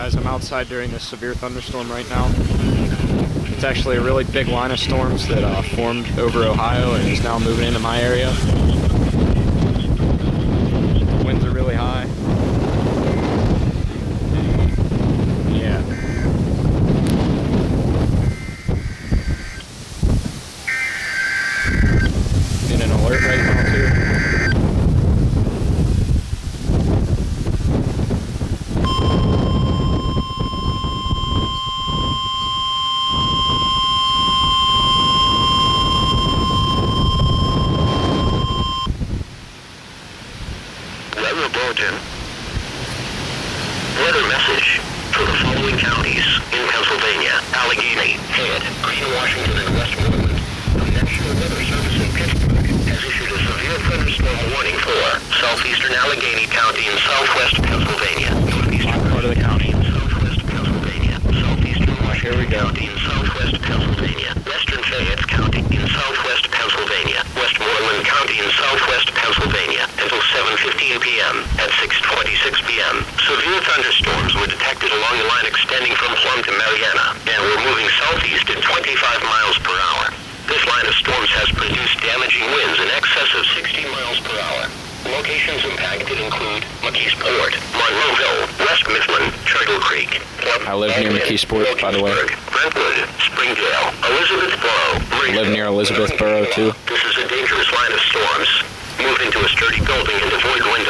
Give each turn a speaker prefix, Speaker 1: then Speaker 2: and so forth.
Speaker 1: guys, I'm outside during this severe thunderstorm right now. It's actually a really big line of storms that formed over Ohio and is now moving into my area. The winds are really high. Yeah. In an alert right now too.
Speaker 2: Weather bulletin. Weather message for the following counties in Pennsylvania: Allegheny, Fayette, Green, Washington, and Westmoreland. The National Weather Service in Pittsburgh has issued a severe thunderstorm warning for southeastern Allegheny County in southwest Pennsylvania, northeastern
Speaker 1: Part of the county.
Speaker 2: in southwest Pennsylvania, southeastern
Speaker 1: Here we
Speaker 2: Washington
Speaker 1: go.
Speaker 2: County in southwest Pennsylvania, western Fayette County in southwest Pennsylvania, Westmoreland County in southwest Pennsylvania until 7:15 p.m. At 6:26 p.m., severe thunderstorms were detected along the line extending from Plum to Mariana and were moving southeast at 25 miles per hour. This line of storms has produced damaging winds in excess of 60 miles per hour. Locations impacted include McKeesport, Monroeville, West Mifflin, Turtle Creek, Plum,
Speaker 1: I live near McKeesport, by the way.
Speaker 2: Brentwood, Springdale, Elizabethboro,
Speaker 1: I live near Elizabethboro too.
Speaker 2: This is a dangerous line of storms. Move into a sturdy building and avoid wind